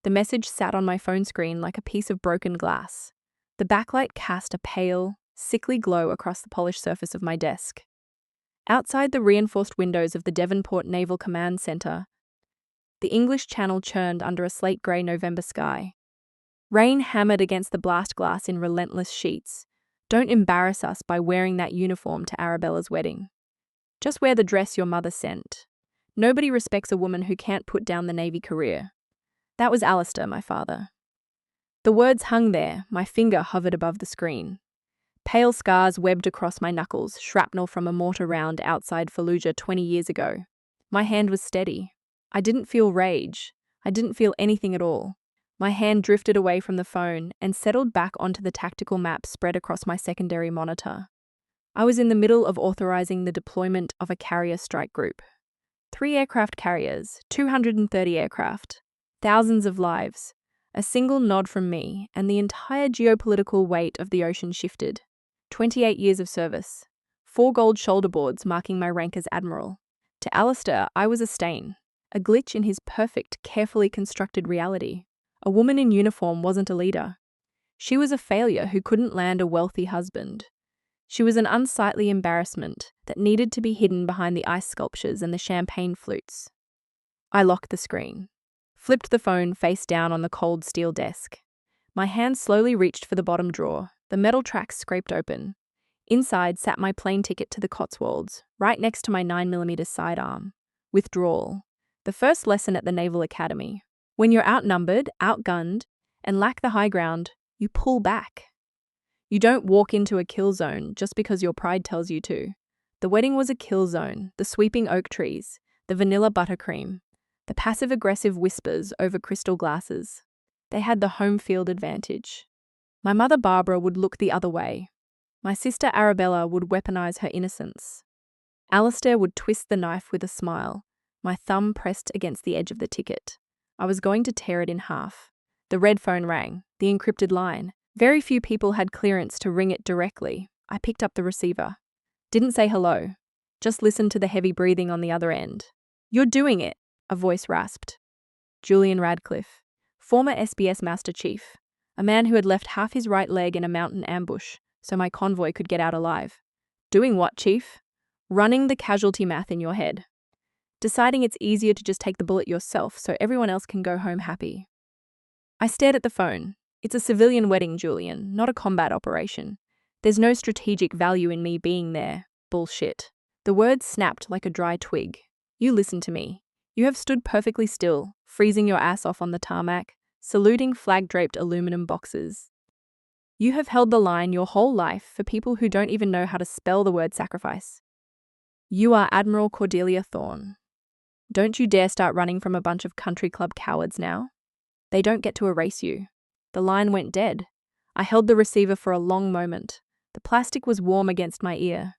The message sat on my phone screen like a piece of broken glass. The backlight cast a pale, sickly glow across the polished surface of my desk. Outside the reinforced windows of the Devonport Naval Command Centre, the English Channel churned under a slate-grey November sky. Rain hammered against the blast glass in relentless sheets. Don't embarrass us by wearing that uniform to Arabella's wedding. Just wear the dress your mother sent. Nobody respects a woman who can't put down the Navy career. That was Alistair, my father. The words hung there, my finger hovered above the screen. Pale scars webbed across my knuckles, shrapnel from a mortar round outside Fallujah 20 years ago. My hand was steady. I didn't feel rage. I didn't feel anything at all. My hand drifted away from the phone and settled back onto the tactical map spread across my secondary monitor. I was in the middle of authorizing the deployment of a carrier strike group. 3 aircraft carriers, 230 aircraft, thousands of lives. A single nod from me, and the entire geopolitical weight of the ocean shifted. 28 years of service. 4 gold shoulder boards marking my rank as Admiral. To Alistair, I was a stain. A glitch in his perfect, carefully constructed reality. A woman in uniform wasn't a leader. She was a failure who couldn't land a wealthy husband. She was an unsightly embarrassment that needed to be hidden behind the ice sculptures and the champagne flutes. I locked the screen. Flipped the phone face down on the cold steel desk. My hand slowly reached for the bottom drawer. The metal tracks scraped open. Inside sat my plane ticket to the Cotswolds, right next to my 9mm sidearm. Withdrawal. The first lesson at the Naval Academy. When you're outnumbered, outgunned, and lack the high ground, you pull back. You don't walk into a kill zone just because your pride tells you to. The wedding was a kill zone, the sweeping oak trees, the vanilla buttercream, the passive-aggressive whispers over crystal glasses. They had the home field advantage. My mother Barbara would look the other way. My sister Arabella would weaponize her innocence. Alistair would twist the knife with a smile, my thumb pressed against the edge of the ticket. I was going to tear it in half. The red phone rang, the encrypted line. Very few people had clearance to ring it directly. I picked up the receiver. Didn't say hello. Just listened to the heavy breathing on the other end. "You're doing it," a voice rasped. Julian Radcliffe, former SBS Master Chief, a man who had left half his right leg in a mountain ambush so my convoy could get out alive. Doing what, Chief? Running the casualty math in your head. Deciding it's easier to just take the bullet yourself so everyone else can go home happy. I stared at the phone. It's a civilian wedding, Julian, not a combat operation. There's no strategic value in me being there. Bullshit. The words snapped like a dry twig. You listen to me. You have stood perfectly still, freezing your ass off on the tarmac, saluting flag-draped aluminum boxes. You have held the line your whole life for people who don't even know how to spell the word sacrifice. You are Admiral Cordelia Thorne. Don't you dare start running from a bunch of country club cowards now. They don't get to erase you. The line went dead. I held the receiver for a long moment. The plastic was warm against my ear.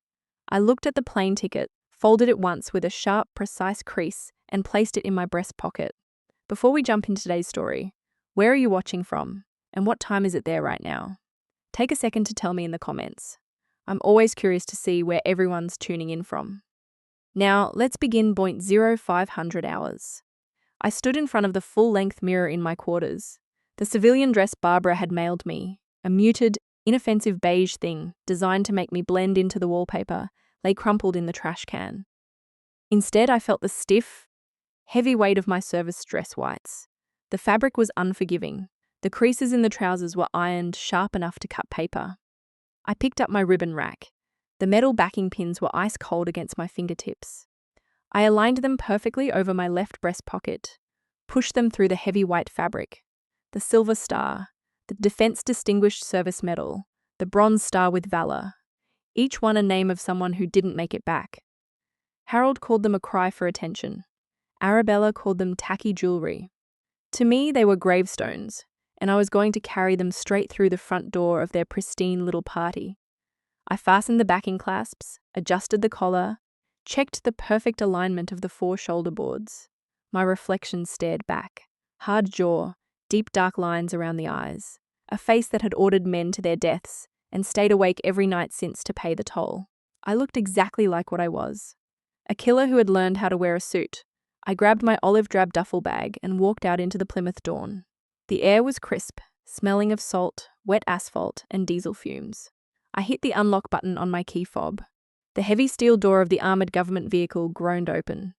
I looked at the plane ticket, folded it once with a sharp, precise crease, and placed it in my breast pocket. Before we jump into today's story, where are you watching from? And what time is it there right now? Take a second to tell me in the comments. I'm always curious to see where everyone's tuning in from. Now, let's begin 0500 hours. I stood in front of the full-length mirror in my quarters. The civilian dress Barbara had mailed me, a muted, inoffensive beige thing designed to make me blend into the wallpaper, lay crumpled in the trash can. Instead, I felt the stiff, heavy weight of my service dress whites. The fabric was unforgiving. The creases in the trousers were ironed sharp enough to cut paper. I picked up my ribbon rack. The metal backing pins were ice cold against my fingertips. I aligned them perfectly over my left breast pocket, pushed them through the heavy white fabric. The silver star, the Defense Distinguished Service Medal, the bronze star with valor, each one a name of someone who didn't make it back. Harold called them a cry for attention. Arabella called them tacky jewelry. To me, they were gravestones, and I was going to carry them straight through the front door of their pristine little party. I fastened the backing clasps, adjusted the collar, checked the perfect alignment of the 4 shoulder boards. My reflection stared back. Hard jaw, deep dark lines around the eyes. A face that had ordered men to their deaths and stayed awake every night since to pay the toll. I looked exactly like what I was. A killer who had learned how to wear a suit. I grabbed my olive drab duffel bag and walked out into the Plymouth dawn. The air was crisp, smelling of salt, wet asphalt, and diesel fumes. I hit the unlock button on my key fob. The heavy steel door of the armored government vehicle groaned open.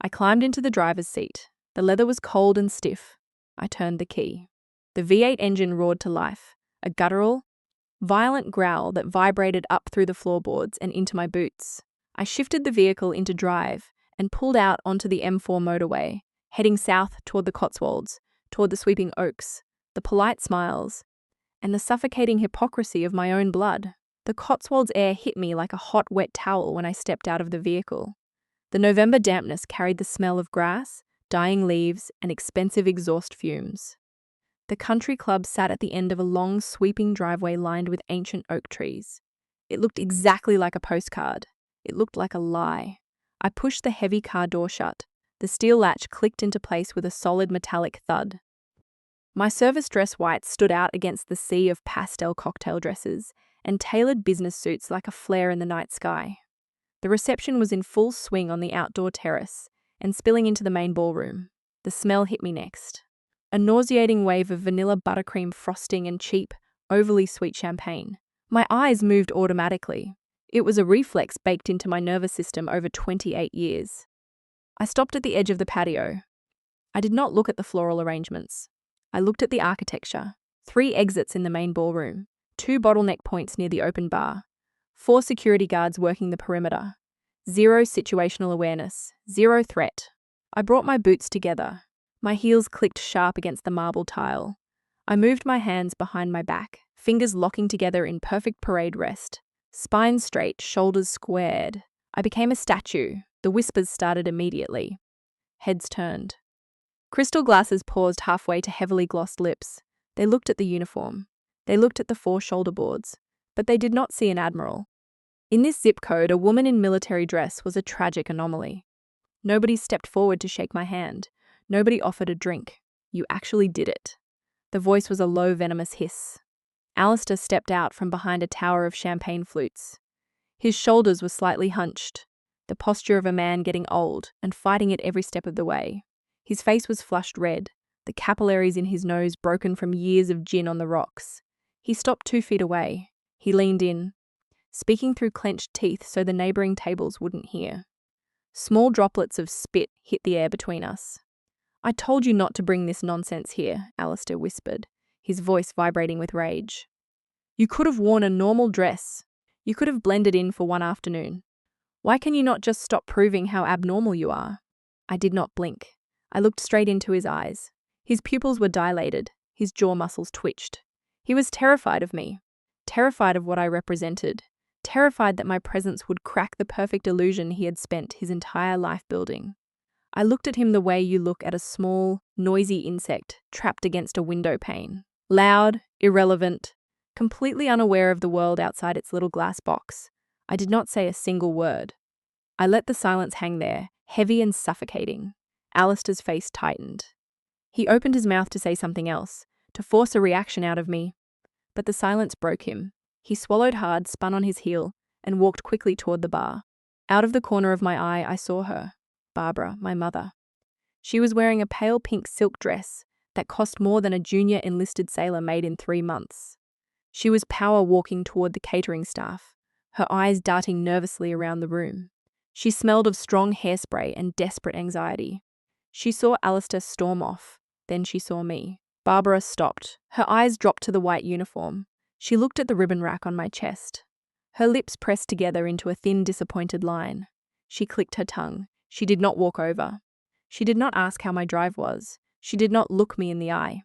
I climbed into the driver's seat. The leather was cold and stiff. I turned the key. The V8 engine roared to life, a guttural, violent growl that vibrated up through the floorboards and into my boots. I shifted the vehicle into drive and pulled out onto the M4 motorway, heading south toward the Cotswolds, toward the sweeping oaks, the polite smiles, and the suffocating hypocrisy of my own blood. The Cotswolds air hit me like a hot, wet towel when I stepped out of the vehicle. The November dampness carried the smell of grass, dying leaves, and expensive exhaust fumes. The country club sat at the end of a long, sweeping driveway lined with ancient oak trees. It looked exactly like a postcard. It looked like a lie. I pushed the heavy car door shut. The steel latch clicked into place with a solid metallic thud. My service dress whites stood out against the sea of pastel cocktail dresses and tailored business suits like a flare in the night sky. The reception was in full swing on the outdoor terrace and spilling into the main ballroom. The smell hit me next. A nauseating wave of vanilla buttercream frosting and cheap, overly sweet champagne. My eyes moved automatically. It was a reflex baked into my nervous system over 28 years. I stopped at the edge of the patio. I did not look at the floral arrangements. I looked at the architecture. 3 exits in the main ballroom, 2 bottleneck points near the open bar, 4 security guards working the perimeter. 0 situational awareness, 0 threat. I brought my boots together. My heels clicked sharp against the marble tile. I moved my hands behind my back, fingers locking together in perfect parade rest. Spine straight, shoulders squared. I became a statue. The whispers started immediately. Heads turned. Crystal glasses paused halfway to heavily glossed lips. They looked at the uniform. They looked at the 4 shoulder boards. But they did not see an admiral. In this zip code, a woman in military dress was a tragic anomaly. Nobody stepped forward to shake my hand. Nobody offered a drink. You actually did it. The voice was a low, venomous hiss. Alistair stepped out from behind a tower of champagne flutes. His shoulders were slightly hunched, the posture of a man getting old and fighting it every step of the way. His face was flushed red, the capillaries in his nose broken from years of gin on the rocks. He stopped 2 feet away. He leaned in, speaking through clenched teeth so the neighboring tables wouldn't hear. Small droplets of spit hit the air between us. I told you not to bring this nonsense here, Alistair whispered, his voice vibrating with rage. You could have worn a normal dress. You could have blended in for one afternoon. Why can you not just stop proving how abnormal you are? I did not blink. I looked straight into his eyes. His pupils were dilated. His jaw muscles twitched. He was terrified of me, terrified of what I represented, terrified that my presence would crack the perfect illusion he had spent his entire life building. I looked at him the way you look at a small, noisy insect trapped against a window pane. Loud, irrelevant, completely unaware of the world outside its little glass box. I did not say a single word. I let the silence hang there, heavy and suffocating. Alistair's face tightened. He opened his mouth to say something else, to force a reaction out of me. But the silence broke him. He swallowed hard, spun on his heel, and walked quickly toward the bar. Out of the corner of my eye, I saw her. Barbara, my mother. She was wearing a pale pink silk dress that cost more than a junior enlisted sailor made in 3 months. She was power walking toward the catering staff, her eyes darting nervously around the room. She smelled of strong hairspray and desperate anxiety. She saw Alistair storm off, then she saw me. Barbara stopped. Her eyes dropped to the white uniform. She looked at the ribbon rack on my chest. Her lips pressed together into a thin, disappointed line. She clicked her tongue. She did not walk over. She did not ask how my drive was. She did not look me in the eye.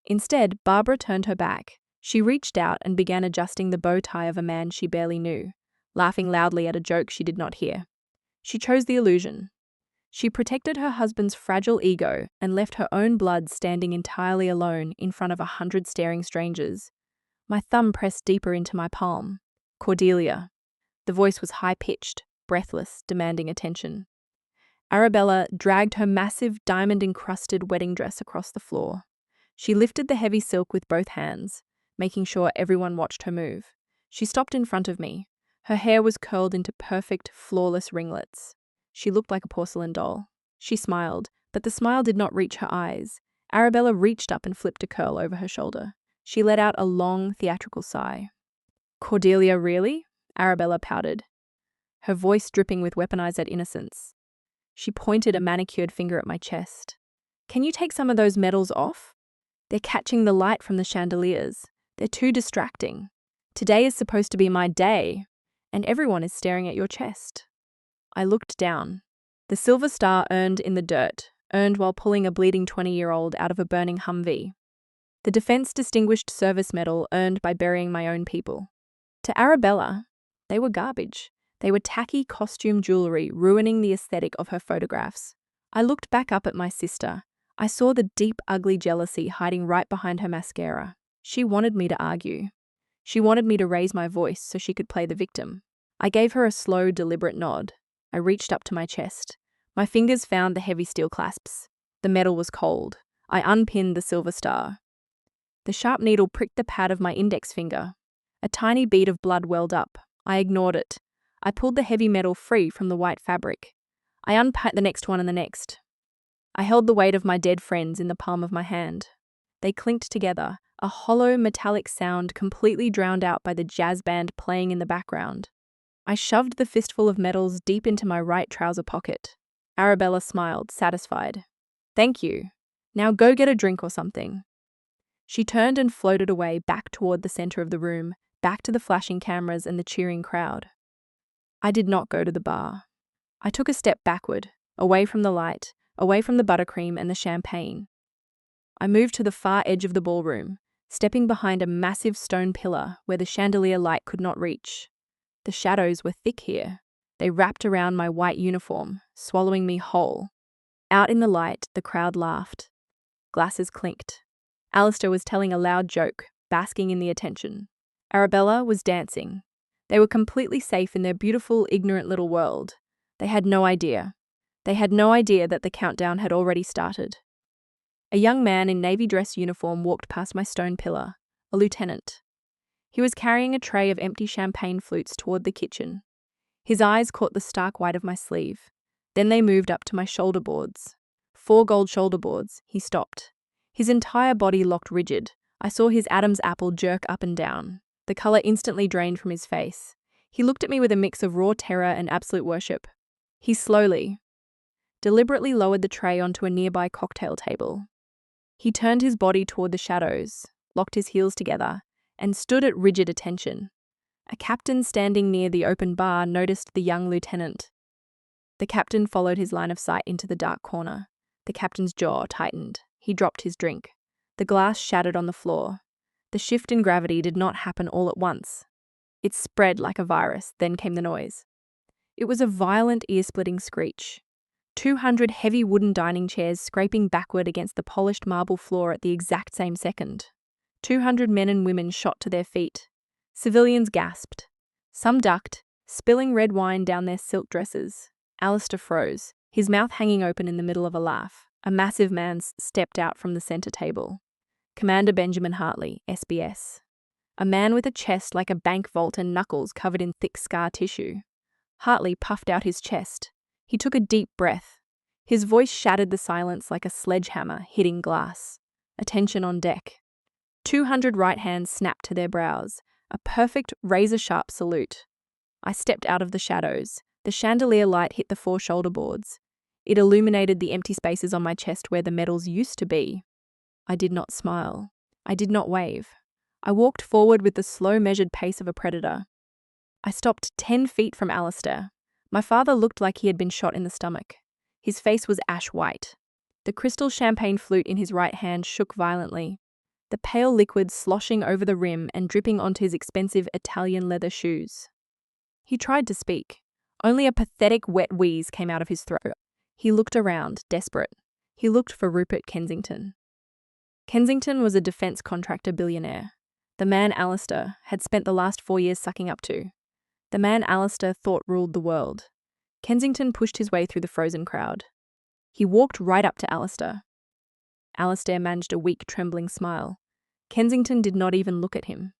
Instead, Barbara turned her back. She reached out and began adjusting the bow tie of a man she barely knew, laughing loudly at a joke she did not hear. She chose the illusion. She protected her husband's fragile ego and left her own blood standing entirely alone in front of 100 staring strangers. My thumb pressed deeper into my palm. Cordelia. The voice was high-pitched, breathless, demanding attention. Arabella dragged her massive, diamond-encrusted wedding dress across the floor. She lifted the heavy silk with both hands, making sure everyone watched her move. She stopped in front of me. Her hair was curled into perfect, flawless ringlets. She looked like a porcelain doll. She smiled, but the smile did not reach her eyes, Arabella reached up and flipped a curl over her shoulder. She let out a long, theatrical sigh. Cordelia, really? Arabella pouted, her voice dripping with weaponized innocence. She pointed a manicured finger at my chest. Can you take some of those medals off? They're catching the light from the chandeliers. They're too distracting. Today is supposed to be my day, and everyone is staring at your chest. I looked down. The silver star earned in the dirt, earned while pulling a bleeding 20-year-old out of a burning Humvee. The Defense Distinguished Service Medal earned by burying my own people. To Arabella, they were garbage. They were tacky costume jewelry, ruining the aesthetic of her photographs. I looked back up at my sister. I saw the deep, ugly jealousy hiding right behind her mascara. She wanted me to argue. She wanted me to raise my voice so she could play the victim. I gave her a slow, deliberate nod. I reached up to my chest. My fingers found the heavy steel clasps. The metal was cold. I unpinned the silver star. The sharp needle pricked the pad of my index finger. A tiny bead of blood welled up. I ignored it. I pulled the heavy metal free from the white fabric. I unpacked the next one and the next. I held the weight of my dead friends in the palm of my hand. They clinked together, a hollow metallic sound completely drowned out by the jazz band playing in the background. I shoved the fistful of medals deep into my right trouser pocket. Arabella smiled, satisfied. Thank you. Now go get a drink or something. She turned and floated away back toward the center of the room, back to the flashing cameras and the cheering crowd. I did not go to the bar. I took a step backward, away from the light, away from the buttercream and the champagne. I moved to the far edge of the ballroom, stepping behind a massive stone pillar where the chandelier light could not reach. The shadows were thick here. They wrapped around my white uniform, swallowing me whole. Out in the light, the crowd laughed. Glasses clinked. Alistair was telling a loud joke, basking in the attention. Arabella was dancing. They were completely safe in their beautiful, ignorant little world. They had no idea. They had no idea that the countdown had already started. A young man in navy dress uniform walked past my stone pillar, a lieutenant. He was carrying a tray of empty champagne flutes toward the kitchen. His eyes caught the stark white of my sleeve. Then they moved up to my shoulder boards. 4 gold shoulder boards. He stopped. His entire body locked rigid. I saw his Adam's apple jerk up and down. The color instantly drained from his face. He looked at me with a mix of raw terror and absolute worship. He slowly, deliberately lowered the tray onto a nearby cocktail table. He turned his body toward the shadows, locked his heels together, and stood at rigid attention. A captain standing near the open bar noticed the young lieutenant. The captain followed his line of sight into the dark corner. The captain's jaw tightened. He dropped his drink. The glass shattered on the floor. The shift in gravity did not happen all at once. It spread like a virus, then came the noise. It was a violent, ear-splitting screech. 200 heavy wooden dining chairs scraping backward against the polished marble floor at the exact same second. 200 men and women shot to their feet. Civilians gasped. Some ducked, spilling red wine down their silk dresses. Alistair froze, his mouth hanging open in the middle of a laugh. A massive man stepped out from the center table. Commander Benjamin Hartley, SBS. A man with a chest like a bank vault and knuckles covered in thick scar tissue. Hartley puffed out his chest. He took a deep breath. His voice shattered the silence like a sledgehammer hitting glass. Attention on deck. 200 right hands snapped to their brows. A perfect, razor-sharp salute. I stepped out of the shadows. The chandelier light hit the 4 shoulder boards. It illuminated the empty spaces on my chest where the medals used to be. I did not smile. I did not wave. I walked forward with the slow, measured pace of a predator. I stopped 10 feet from Alistair. My father looked like he had been shot in the stomach. His face was ash white. The crystal champagne flute in his right hand shook violently, the pale liquid sloshing over the rim and dripping onto his expensive Italian leather shoes. He tried to speak. Only a pathetic wet wheeze came out of his throat. He looked around, desperate. He looked for Rupert Kensington. Kensington was a defense contractor billionaire. The man Alistair had spent the last 4 years sucking up to. The man Alistair thought ruled the world. Kensington pushed his way through the frozen crowd. He walked right up to Alistair. Alistair managed a weak, trembling smile. Kensington did not even look at him.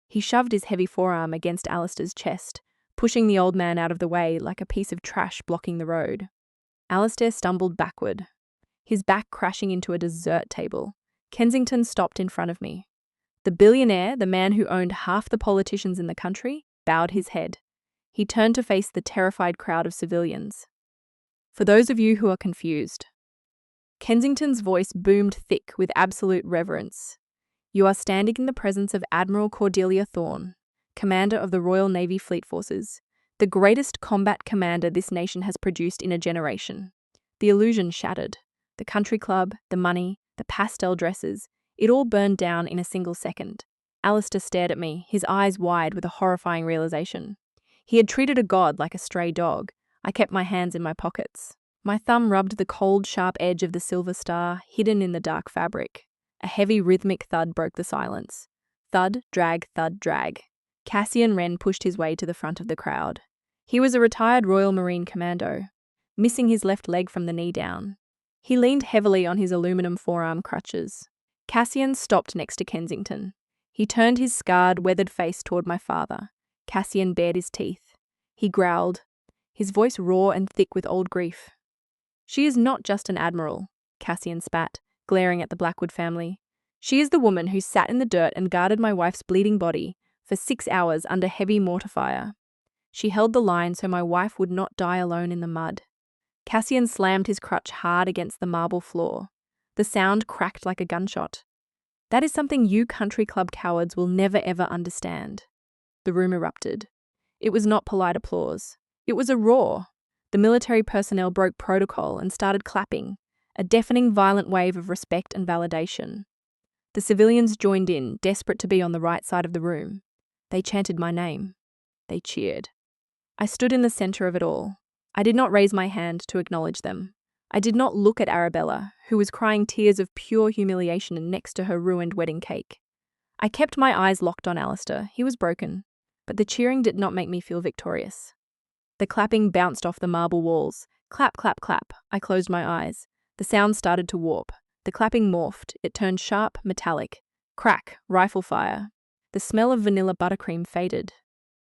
He shoved his heavy forearm against Alistair's chest, pushing the old man out of the way like a piece of trash blocking the road. Alistair stumbled backward. his back crashing into a dessert table. Kensington stopped in front of me. The billionaire, the man who owned half the politicians in the country, bowed his head. He turned to face the terrified crowd of civilians. For those of you who are confused, Kensington's voice boomed thick with absolute reverence. You are standing in the presence of Admiral Cordelia Thorne, commander of the Royal Navy Fleet Forces, the greatest combat commander this nation has produced in a generation. The illusion shattered. The country club, the money, the pastel dresses, it all burned down in a single second. Alistair stared at me, his eyes wide with a horrifying realization. He had treated a god like a stray dog. I kept my hands in my pockets. My thumb rubbed the cold, sharp edge of the silver star, hidden in the dark fabric. A heavy, rhythmic thud broke the silence. Thud, drag, thud, drag. Cassian Wren pushed his way to the front of the crowd. He was a retired Royal Marine commando, missing his left leg from the knee down. He leaned heavily on his aluminum forearm crutches. Cassian stopped next to Kensington. He turned his scarred, weathered face toward my father. Cassian bared his teeth. He growled, his voice raw and thick with old grief. She is not just an admiral, Cassian spat, glaring at the Blackwood family. She is the woman who sat in the dirt and guarded my wife's bleeding body for 6 hours under heavy mortar fire. She held the line so my wife would not die alone in the mud. Cassian slammed his crutch hard against the marble floor. The sound cracked like a gunshot. That is something you country club cowards will never ever understand. The room erupted. It was not polite applause. It was a roar. The military personnel broke protocol and started clapping, a deafening, violent wave of respect and validation. The civilians joined in, desperate to be on the right side of the room. They chanted my name. They cheered. I stood in the center of it all. I did not raise my hand to acknowledge them. I did not look at Arabella, who was crying tears of pure humiliation next to her ruined wedding cake. I kept my eyes locked on Alistair. He was broken, but the cheering did not make me feel victorious. The clapping bounced off the marble walls. Clap, clap, clap. I closed my eyes. The sound started to warp. The clapping morphed. It turned sharp, metallic. Crack, rifle fire. The smell of vanilla buttercream faded.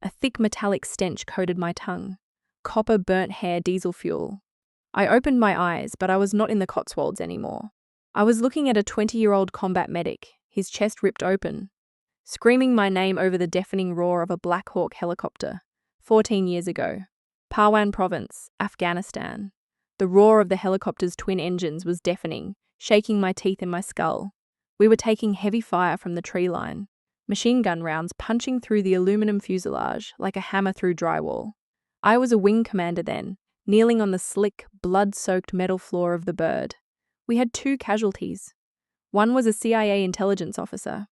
A thick metallic stench coated my tongue. Copper burnt hair diesel fuel. I opened my eyes, but I was not in the Cotswolds anymore. I was looking at a 20-year-old combat medic, his chest ripped open, screaming my name over the deafening roar of a Black Hawk helicopter, 14 years ago. Parwan Province, Afghanistan. The roar of the helicopter's twin engines was deafening, shaking my teeth in my skull. We were taking heavy fire from the tree line, machine gun rounds punching through the aluminum fuselage like a hammer through drywall. I was a wing commander then, kneeling on the slick, blood-soaked metal floor of the bird. We had 2 casualties. One was a CIA intelligence officer.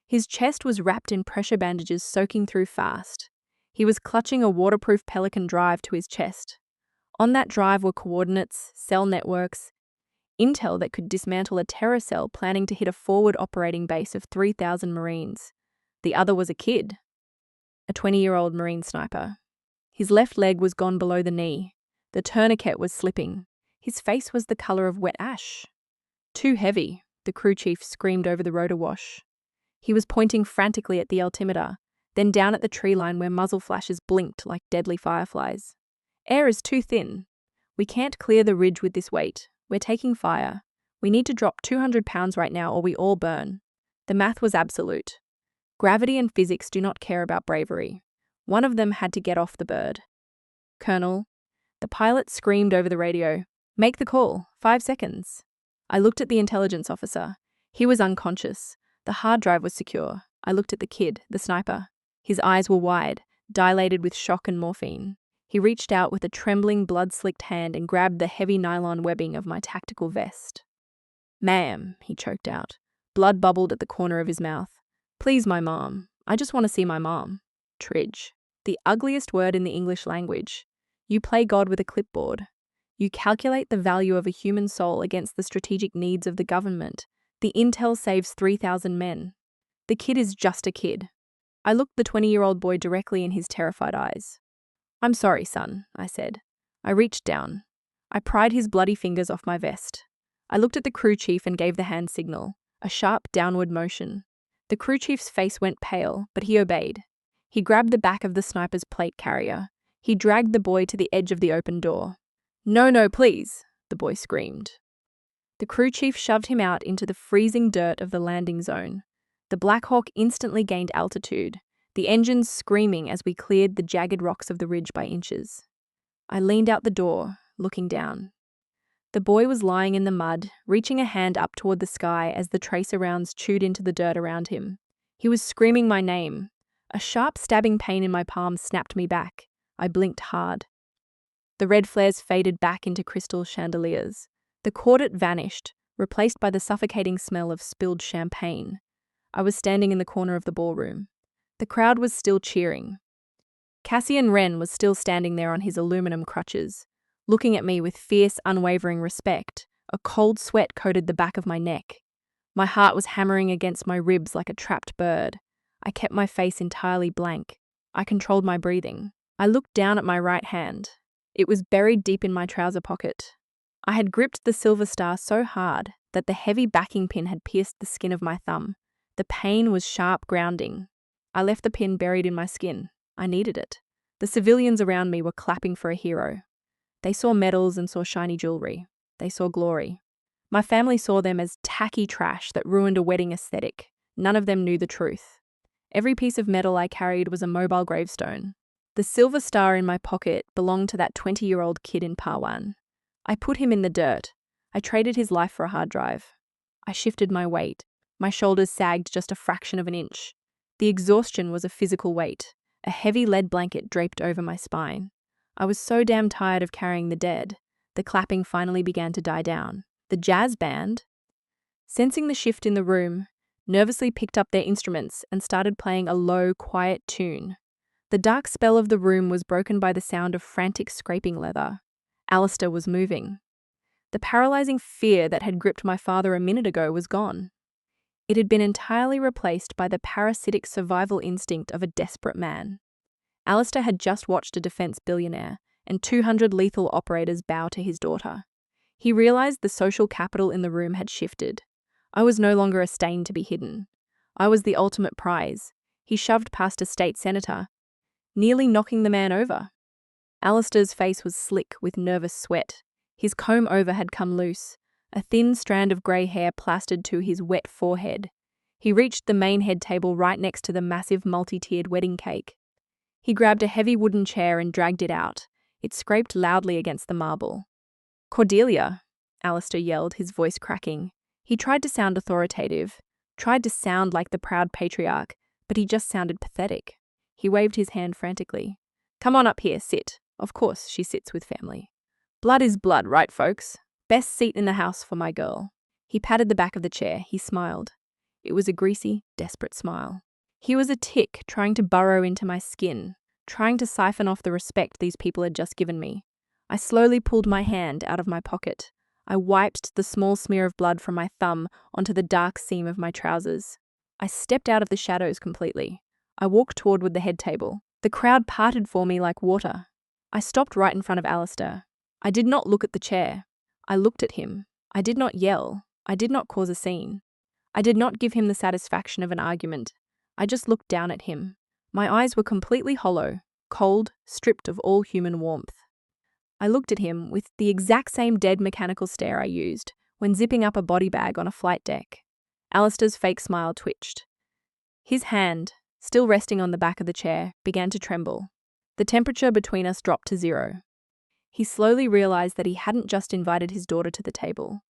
His chest was wrapped in pressure bandages soaking through fast. He was clutching a waterproof Pelican drive to his chest. On that drive were coordinates, cell networks, intel that could dismantle a terror cell planning to hit a forward operating base of 3,000 Marines. The other was a kid, a 20-year-old Marine sniper. His left leg was gone below the knee. The tourniquet was slipping. His face was the color of wet ash. Too heavy, the crew chief screamed over the rotor wash. He was pointing frantically at the altimeter, then down at the tree line where muzzle flashes blinked like deadly fireflies. Air is too thin. We can't clear the ridge with this weight. We're taking fire. We need to drop 200 pounds right now or we all burn. The math was absolute. Gravity and physics do not care about bravery. One of them had to get off the bird. Colonel, the pilot screamed over the radio, "Make the call, 5 seconds." I looked at the intelligence officer. He was unconscious. The hard drive was secure. I looked at the kid, the sniper. His eyes were wide, dilated with shock and morphine. He reached out with a trembling, blood-slicked hand and grabbed the heavy nylon webbing of my tactical vest. "Ma'am," he choked out. Blood bubbled at the corner of his mouth. "Please, my mom. I just want to see my mom." Tridge. The ugliest word in the English language. You play God with a clipboard. You calculate the value of a human soul against the strategic needs of the government. The intel saves 3,000 men. The kid is just a kid. I looked the 20-year-old boy directly in his terrified eyes. "I'm sorry, son," I said. I reached down. I pried his bloody fingers off my vest. I looked at the crew chief and gave the hand signal, a sharp downward motion. The crew chief's face went pale, but he obeyed. He grabbed the back of the sniper's plate carrier. He dragged the boy to the edge of the open door. "No, no, please," the boy screamed. The crew chief shoved him out into the freezing dirt of the landing zone. The Black Hawk instantly gained altitude, the engines screaming as we cleared the jagged rocks of the ridge by inches. I leaned out the door, looking down. The boy was lying in the mud, reaching a hand up toward the sky as the tracer rounds chewed into the dirt around him. He was screaming my name. A sharp stabbing pain in my palm snapped me back. I blinked hard. The red flares faded back into crystal chandeliers. The cordite vanished, replaced by the suffocating smell of spilled champagne. I was standing in the corner of the ballroom. The crowd was still cheering. Cassian Wren was still standing there on his aluminum crutches, looking at me with fierce, unwavering respect. A cold sweat coated the back of my neck. My heart was hammering against my ribs like a trapped bird. I kept my face entirely blank. I controlled my breathing. I looked down at my right hand. It was buried deep in my trouser pocket. I had gripped the silver star so hard that the heavy backing pin had pierced the skin of my thumb. The pain was sharp, grounding. I left the pin buried in my skin. I needed it. The civilians around me were clapping for a hero. They saw medals and saw shiny jewelry. They saw glory. My family saw them as tacky trash that ruined a wedding aesthetic. None of them knew the truth. Every piece of metal I carried was a mobile gravestone. The silver star in my pocket belonged to that 20-year-old kid in Parwan. I put him in the dirt. I traded his life for a hard drive. I shifted my weight. My shoulders sagged just a fraction of an inch. The exhaustion was a physical weight, a heavy lead blanket draped over my spine. I was so damn tired of carrying the dead. The clapping finally began to die down. The jazz band, sensing the shift in the room, nervously picked up their instruments and started playing a low, quiet tune. The dark spell of the room was broken by the sound of frantic scraping leather. Alistair was moving. The paralyzing fear that had gripped my father a minute ago was gone. It had been entirely replaced by the parasitic survival instinct of a desperate man. Alistair had just watched a defense billionaire and 200 lethal operators bow to his daughter. He realized the social capital in the room had shifted. I was no longer a stain to be hidden. I was the ultimate prize. He shoved past a state senator, nearly knocking the man over. Alistair's face was slick with nervous sweat. His comb-over had come loose, a thin strand of grey hair plastered to his wet forehead. He reached the main head table right next to the massive multi-tiered wedding cake. He grabbed a heavy wooden chair and dragged it out. It scraped loudly against the marble. "Cordelia," Alistair yelled, his voice cracking. He tried to sound authoritative, tried to sound like the proud patriarch, but he just sounded pathetic. He waved his hand frantically. "Come on up here, sit." Of course, she sits with family. "Blood is blood, right, folks? Best seat in the house for my girl." He patted the back of the chair. He smiled. It was a greasy, desperate smile. He was a tick trying to burrow into my skin, trying to siphon off the respect these people had just given me. I slowly pulled my hand out of my pocket. I wiped the small smear of blood from my thumb onto the dark seam of my trousers. I stepped out of the shadows completely. I walked toward the head table. The crowd parted for me like water. I stopped right in front of Alistair. I did not look at the chair. I looked at him. I did not yell. I did not cause a scene. I did not give him the satisfaction of an argument. I just looked down at him. My eyes were completely hollow, cold, stripped of all human warmth. I looked at him with the exact same dead mechanical stare I used when zipping up a body bag on a flight deck. Alistair's fake smile twitched. His hand, still resting on the back of the chair, began to tremble. The temperature between us dropped to 0. He slowly realized that he hadn't just invited his daughter to the table.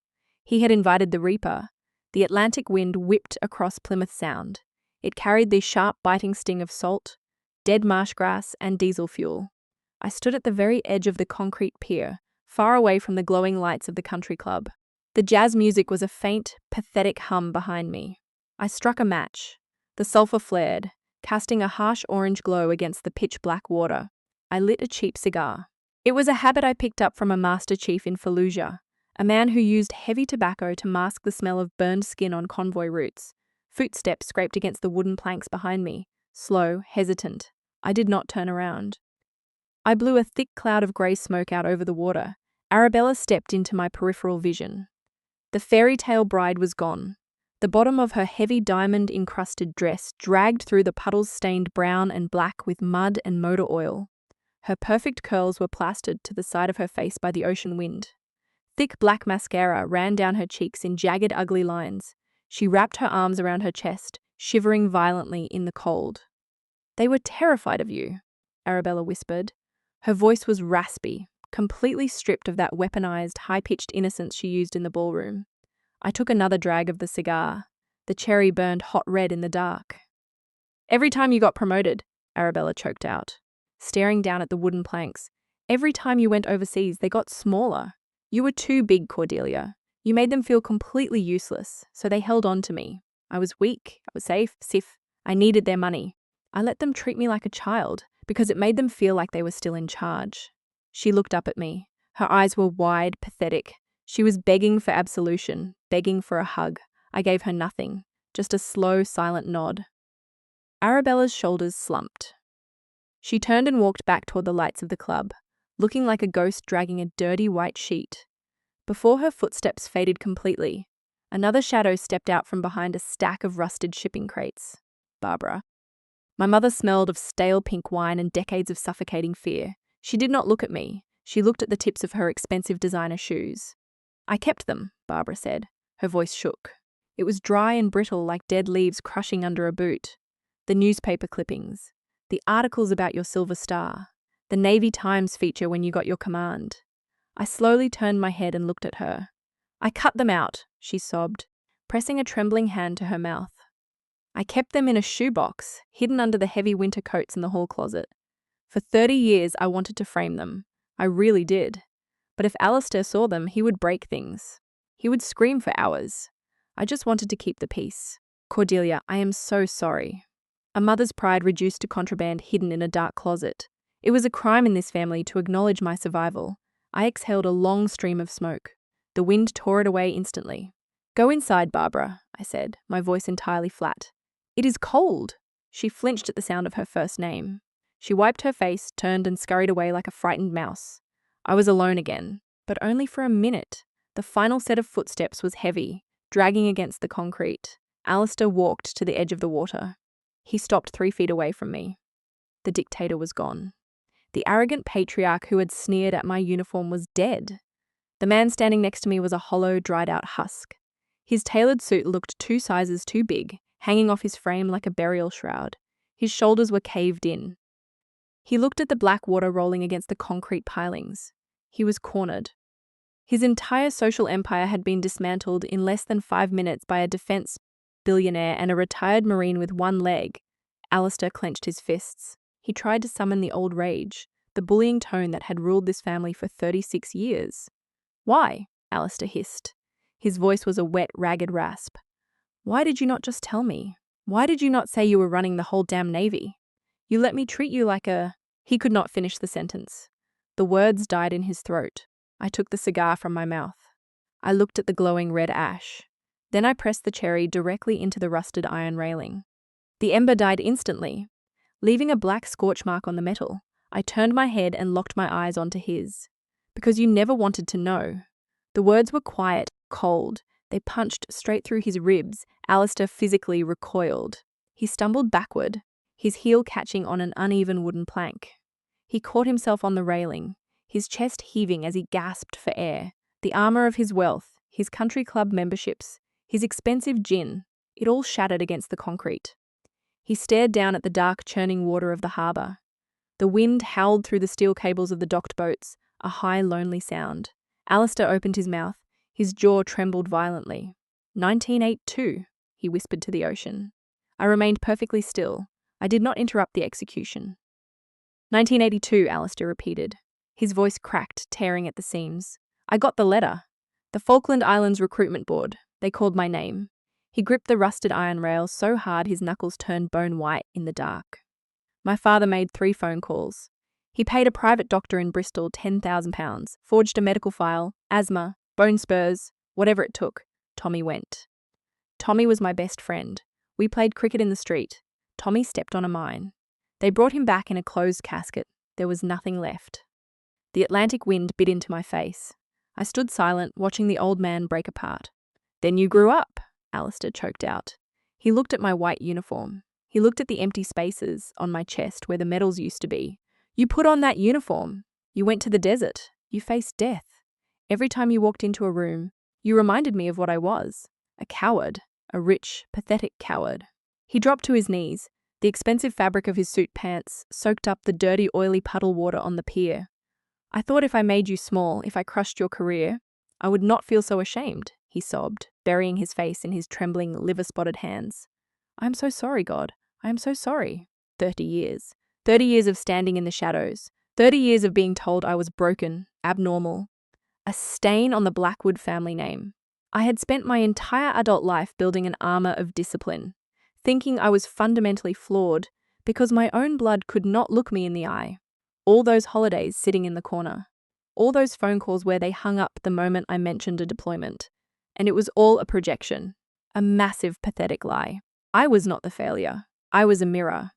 He had invited the Reaper. The Atlantic wind whipped across Plymouth Sound. It carried the sharp, biting sting of salt, dead marsh grass, and diesel fuel. I stood at the very edge of the concrete pier, far away from the glowing lights of the country club. The jazz music was a faint, pathetic hum behind me. I struck a match. The sulfur flared, casting a harsh orange glow against the pitch-black water. I lit a cheap cigar. It was a habit I picked up from a master chief in Fallujah, a man who used heavy tobacco to mask the smell of burned skin on convoy routes. Footsteps scraped against the wooden planks behind me, slow, hesitant. I did not turn around. I blew a thick cloud of grey smoke out over the water. Arabella stepped into my peripheral vision. The fairy tale bride was gone. The bottom of her heavy diamond-encrusted dress dragged through the puddles stained brown and black with mud and motor oil. Her perfect curls were plastered to the side of her face by the ocean wind. Thick black mascara ran down her cheeks in jagged, ugly lines. She wrapped her arms around her chest, shivering violently in the cold. "They were terrified of you," Arabella whispered. Her voice was raspy, completely stripped of that weaponized, high-pitched innocence she used in the ballroom. I took another drag of the cigar. The cherry burned hot red in the dark. "Every time you got promoted," Arabella choked out, staring down at the wooden planks. "Every time you went overseas, they got smaller. You were too big, Cordelia. You made them feel completely useless, so they held on to me. I was weak, I was safe. I needed their money. I let them treat me like a child because it made them feel like they were still in charge." She looked up at me. Her eyes were wide, pathetic. She was begging for absolution, begging for a hug. I gave her nothing, just a slow, silent nod. Arabella's shoulders slumped. She turned and walked back toward the lights of the club, looking like a ghost dragging a dirty white sheet. Before her footsteps faded completely, another shadow stepped out from behind a stack of rusted shipping crates. Barbara. My mother smelled of stale pink wine and decades of suffocating fear. She did not look at me. She looked at the tips of her expensive designer shoes. "I kept them," Barbara said. Her voice shook. It was dry and brittle like dead leaves crushing under a boot. "The newspaper clippings. The articles about your silver star. The Navy Times feature when you got your command." I slowly turned my head and looked at her. "I cut them out," she sobbed, pressing a trembling hand to her mouth. "I kept them in a shoebox, hidden under the heavy winter coats in the hall closet. For 30 years I wanted to frame them. I really did. But if Alistair saw them, he would break things. He would scream for hours. I just wanted to keep the peace. Cordelia, I am so sorry." A mother's pride reduced to contraband hidden in a dark closet. It was a crime in this family to acknowledge my survival. I exhaled a long stream of smoke. The wind tore it away instantly. "Go inside, Barbara," I said, my voice entirely flat. "It is cold." She flinched at the sound of her first name. She wiped her face, turned and scurried away like a frightened mouse. I was alone again, but only for a minute. The final set of footsteps was heavy, dragging against the concrete. Alistair walked to the edge of the water. He stopped 3 feet away from me. The dictator was gone. The arrogant patriarch who had sneered at my uniform was dead. The man standing next to me was a hollow, dried-out husk. His tailored suit looked 2 sizes too big, hanging off his frame like a burial shroud. His shoulders were caved in. He looked at the black water rolling against the concrete pilings. He was cornered. His entire social empire had been dismantled in less than 5 minutes by a defense billionaire and a retired Marine with one leg. Alistair clenched his fists. He tried to summon the old rage, the bullying tone that had ruled this family for 36 years. "Why?" Alistair hissed. His voice was a wet, ragged rasp. "Why did you not just tell me? Why did you not say you were running the whole damn Navy? You let me treat you like a—" He could not finish the sentence. The words died in his throat. I took the cigar from my mouth. I looked at the glowing red ash. Then I pressed the cherry directly into the rusted iron railing. The ember died instantly, leaving a black scorch mark on the metal. I turned my head and locked my eyes onto his. "Because you never wanted to know." The words were quiet, cold. They punched straight through his ribs. Alistair physically recoiled. He stumbled backward, his heel catching on an uneven wooden plank. He caught himself on the railing, his chest heaving as he gasped for air. The armor of his wealth, his country club memberships, his expensive gin, it all shattered against the concrete. He stared down at the dark, churning water of the harbour. The wind howled through the steel cables of the docked boats, a high, lonely sound. Alistair opened his mouth. His jaw trembled violently. 1982, he whispered to the ocean. I remained perfectly still. I did not interrupt the execution. 1982, Alistair repeated. His voice cracked, tearing at the seams. I got the letter. The Falkland Islands Recruitment Board. They called my name. He gripped the rusted iron rail so hard his knuckles turned bone white in the dark. My father made 3 phone calls. He paid a private doctor in Bristol £10,000, forged a medical file, asthma, bone spurs, whatever it took. Tommy went. Tommy was my best friend. We played cricket in the street. Tommy stepped on a mine. They brought him back in a closed casket. There was nothing left. The Atlantic wind bit into my face. I stood silent, watching the old man break apart. Then you grew up, Alistair choked out. He looked at my white uniform. He looked at the empty spaces on my chest where the medals used to be. You put on that uniform. You went to the desert. You faced death. Every time you walked into a room, you reminded me of what I was, a coward, a rich, pathetic coward. He dropped to his knees. The expensive fabric of his suit pants soaked up the dirty, oily puddle water on the pier. I thought if I made you small, if I crushed your career, I would not feel so ashamed, he sobbed, burying his face in his trembling, liver-spotted hands. I am so sorry, God. I am so sorry. 30 years. 30 years of standing in the shadows. 30 years of being told I was broken, abnormal. A stain on the Blackwood family name. I had spent my entire adult life building an armor of discipline, thinking I was fundamentally flawed because my own blood could not look me in the eye. All those holidays sitting in the corner. All those phone calls where they hung up the moment I mentioned a deployment. And it was all a projection. A massive, pathetic lie. I was not the failure. I was a mirror.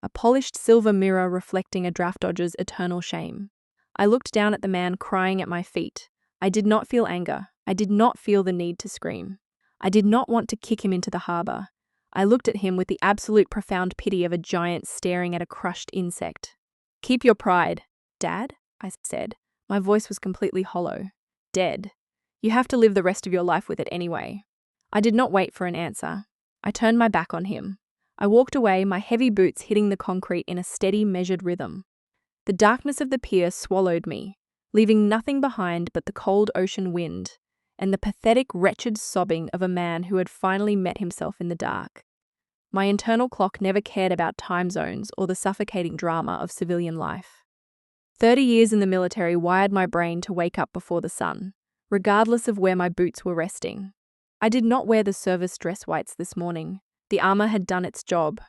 A polished silver mirror reflecting a draft dodger's eternal shame. I looked down at the man crying at my feet. I did not feel anger. I did not feel the need to scream. I did not want to kick him into the harbor. I looked at him with the absolute profound pity of a giant staring at a crushed insect. Keep your pride, Dad, I said. My voice was completely hollow. Dead. You have to live the rest of your life with it anyway. I did not wait for an answer. I turned my back on him. I walked away, my heavy boots hitting the concrete in a steady, measured rhythm. The darkness of the pier swallowed me, leaving nothing behind but the cold ocean wind and the pathetic, wretched sobbing of a man who had finally met himself in the dark. My internal clock never cared about time zones or the suffocating drama of civilian life. 30 years in the military wired my brain to wake up before the sun, regardless of where my boots were resting. I did not wear the service dress whites this morning. The armor had done its job.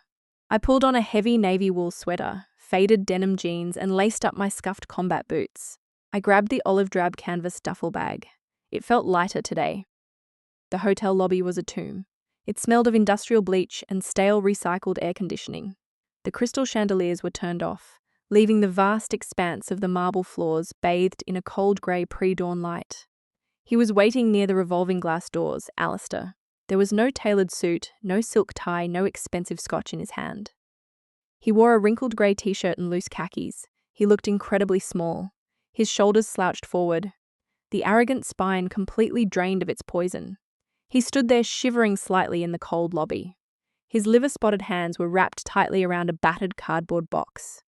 I pulled on a heavy navy wool sweater, faded denim jeans, and laced up my scuffed combat boots. I grabbed the olive drab canvas duffel bag. It felt lighter today. The hotel lobby was a tomb. It smelled of industrial bleach and stale recycled air conditioning. The crystal chandeliers were turned off, leaving the vast expanse of the marble floors bathed in a cold grey pre-dawn light. He was waiting near the revolving glass doors, Alistair. There was no tailored suit, no silk tie, no expensive scotch in his hand. He wore a wrinkled grey t-shirt and loose khakis. He looked incredibly small. His shoulders slouched forward, the arrogant spine completely drained of its poison. He stood there shivering slightly in the cold lobby. His liver-spotted hands were wrapped tightly around a battered cardboard box.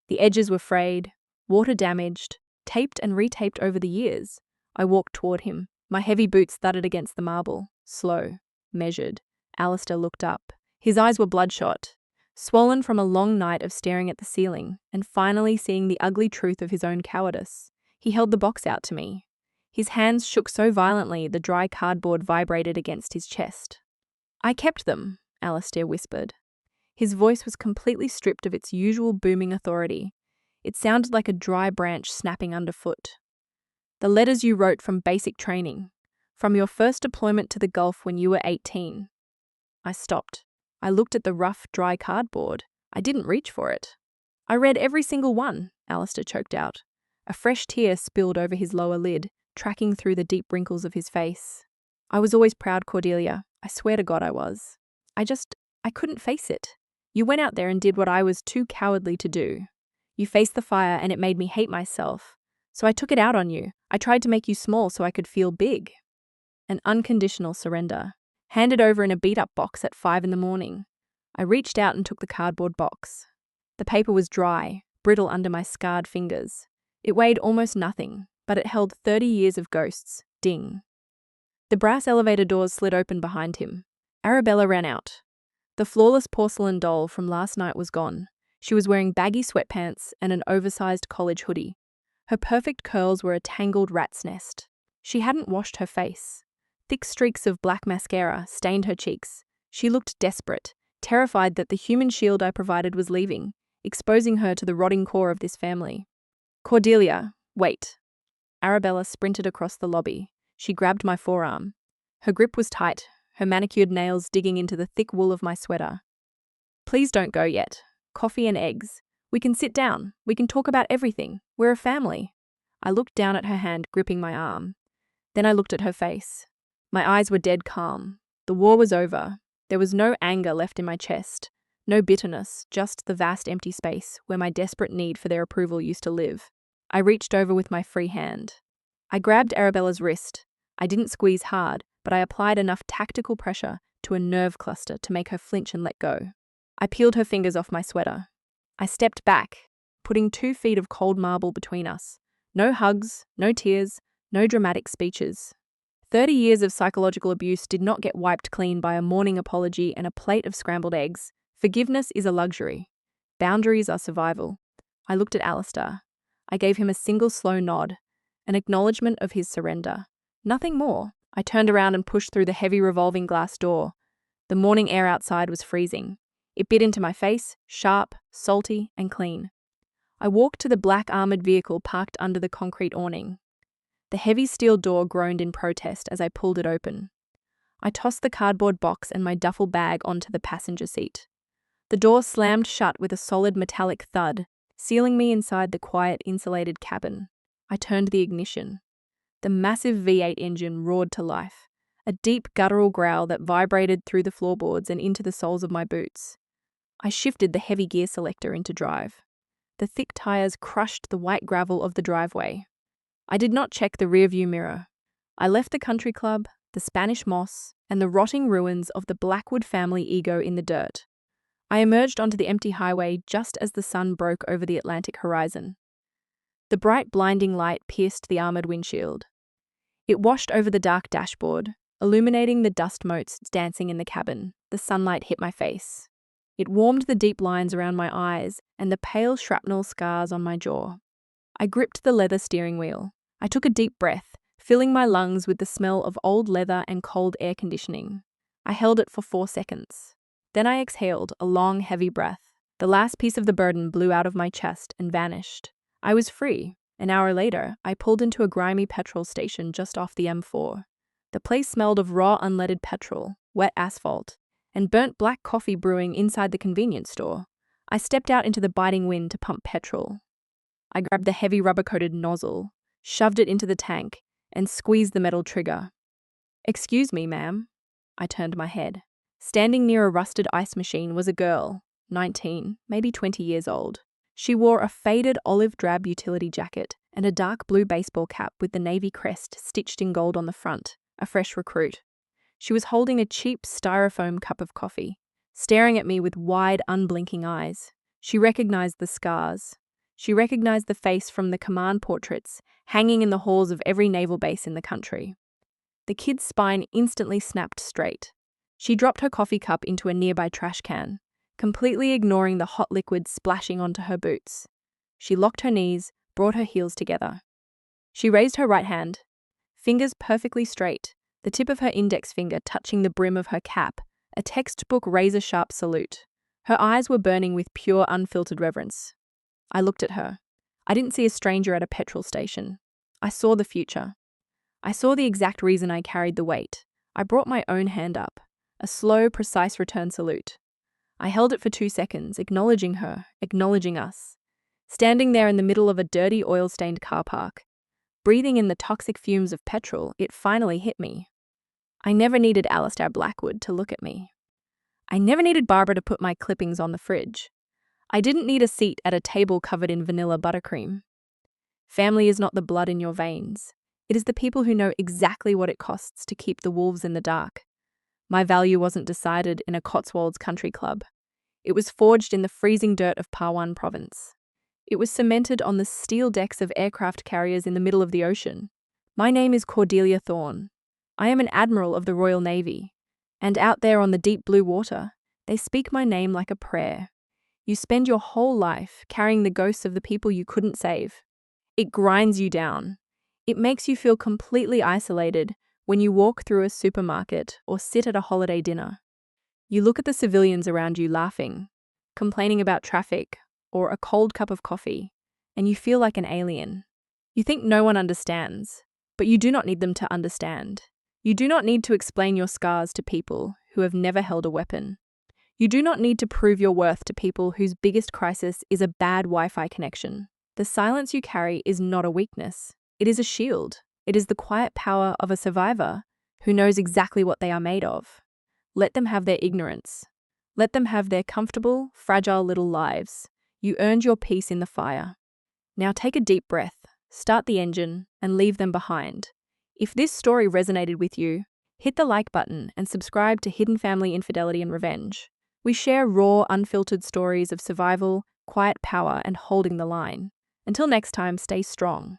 The edges were frayed, water-damaged, taped and retaped over the years. I walked toward him. My heavy boots thudded against the marble. Slow, measured. Alistair looked up. His eyes were bloodshot, swollen from a long night of staring at the ceiling, and finally seeing the ugly truth of his own cowardice. He held the box out to me. His hands shook so violently the dry cardboard vibrated against his chest. "I kept them," Alistair whispered. His voice was completely stripped of its usual booming authority. It sounded like a dry branch snapping underfoot. "The letters you wrote from basic training, from your first deployment to the Gulf when you were 18. I stopped. I looked at the rough, dry cardboard. I didn't reach for it. "I read every single one," Alistair choked out. A fresh tear spilled over his lower lid, tracking through the deep wrinkles of his face. "I was always proud, Cordelia. I swear to God I was. I couldn't face it. You went out there and did what I was too cowardly to do. You faced the fire and it made me hate myself. So I took it out on you. I tried to make you small so I could feel big." An unconditional surrender. Handed over in a beat-up box at 5 a.m. I reached out and took the cardboard box. The paper was dry, brittle under my scarred fingers. It weighed almost nothing, but it held 30 years of ghosts. Ding. The brass elevator doors slid open behind him. Arabella ran out. The flawless porcelain doll from last night was gone. She was wearing baggy sweatpants and an oversized college hoodie. Her perfect curls were a tangled rat's nest. She hadn't washed her face. Thick streaks of black mascara stained her cheeks. She looked desperate, terrified that the human shield I provided was leaving, exposing her to the rotting core of this family. "Cordelia, wait." Arabella sprinted across the lobby. She grabbed my forearm. Her grip was tight, her manicured nails digging into the thick wool of my sweater. "Please don't go yet. Coffee and eggs. We can sit down. We can talk about everything. We're a family." I looked down at her hand, gripping my arm. Then I looked at her face. My eyes were dead calm. The war was over. There was no anger left in my chest, no bitterness, just the vast empty space where my desperate need for their approval used to live. I reached over with my free hand. I grabbed Arabella's wrist. I didn't squeeze hard, but I applied enough tactical pressure to a nerve cluster to make her flinch and let go. I peeled her fingers off my sweater. I stepped back, putting 2 feet of cold marble between us. No hugs, no tears, no dramatic speeches. 30 years of psychological abuse did not get wiped clean by a morning apology and a plate of scrambled eggs. Forgiveness is a luxury. Boundaries are survival. I looked at Alistair. I gave him a single slow nod, an acknowledgement of his surrender. Nothing more. I turned around and pushed through the heavy revolving glass door. The morning air outside was freezing. It bit into my face, sharp, salty, and clean. I walked to the black armored vehicle parked under the concrete awning. The heavy steel door groaned in protest as I pulled it open. I tossed the cardboard box and my duffel bag onto the passenger seat. The door slammed shut with a solid metallic thud, sealing me inside the quiet, insulated cabin. I turned the ignition. The massive V8 engine roared to life, a deep guttural growl that vibrated through the floorboards and into the soles of my boots. I shifted the heavy gear selector into drive. The thick tires crushed the white gravel of the driveway. I did not check the rearview mirror. I left the country club, the Spanish moss, and the rotting ruins of the Blackwood family ego in the dirt. I emerged onto the empty highway just as the sun broke over the Atlantic horizon. The bright, blinding light pierced the armored windshield. It washed over the dark dashboard, illuminating the dust motes dancing in the cabin. The sunlight hit my face. It warmed the deep lines around my eyes and the pale shrapnel scars on my jaw. I gripped the leather steering wheel. I took a deep breath, filling my lungs with the smell of old leather and cold air conditioning. I held it for 4 seconds. Then I exhaled a long, heavy breath. The last piece of the burden blew out of my chest and vanished. I was free. An hour later, I pulled into a grimy petrol station just off the M4. The place smelled of raw, unleaded petrol, wet asphalt, and burnt black coffee brewing inside the convenience store. I stepped out into the biting wind to pump petrol. I grabbed the heavy rubber-coated nozzle, shoved it into the tank, and squeezed the metal trigger. "Excuse me, ma'am." I turned my head. Standing near a rusted ice machine was a girl, 19, maybe 20 years old. She wore a faded olive-drab utility jacket and a dark blue baseball cap with the Navy crest stitched in gold on the front, a fresh recruit. She was holding a cheap styrofoam cup of coffee, staring at me with wide, unblinking eyes. She recognized the scars. She recognized the face from the command portraits hanging in the halls of every naval base in the country. The kid's spine instantly snapped straight. She dropped her coffee cup into a nearby trash can, completely ignoring the hot liquid splashing onto her boots. She locked her knees, brought her heels together. She raised her right hand, fingers perfectly straight, the tip of her index finger touching the brim of her cap, a textbook razor-sharp salute. Her eyes were burning with pure, unfiltered reverence. I looked at her. I didn't see a stranger at a petrol station. I saw the future. I saw the exact reason I carried the weight. I brought my own hand up, a slow, precise return salute. I held it for 2 seconds, acknowledging her, acknowledging us. Standing there in the middle of a dirty, oil-stained car park, breathing in the toxic fumes of petrol, it finally hit me. I never needed Alistair Blackwood to look at me. I never needed Barbara to put my clippings on the fridge. I didn't need a seat at a table covered in vanilla buttercream. Family is not the blood in your veins. It is the people who know exactly what it costs to keep the wolves in the dark. My value wasn't decided in a Cotswolds country club. It was forged in the freezing dirt of Parwan province. It was cemented on the steel decks of aircraft carriers in the middle of the ocean. My name is Cordelia Thorne. I am an Admiral of the Royal Navy. And out there on the deep blue water, they speak my name like a prayer. You spend your whole life carrying the ghosts of the people you couldn't save. It grinds you down. It makes you feel completely isolated when you walk through a supermarket or sit at a holiday dinner. You look at the civilians around you laughing, complaining about traffic or a cold cup of coffee, and you feel like an alien. You think no one understands, but you do not need them to understand. You do not need to explain your scars to people who have never held a weapon. You do not need to prove your worth to people whose biggest crisis is a bad Wi-Fi connection. The silence you carry is not a weakness. It is a shield. It is the quiet power of a survivor who knows exactly what they are made of. Let them have their ignorance. Let them have their comfortable, fragile little lives. You earned your peace in the fire. Now take a deep breath. start the engine, and leave them behind. If this story resonated with you, hit the like button and subscribe to Hidden Family Infidelity and Revenge. We share raw, unfiltered stories of survival, quiet power, and holding the line. Until next time, stay strong.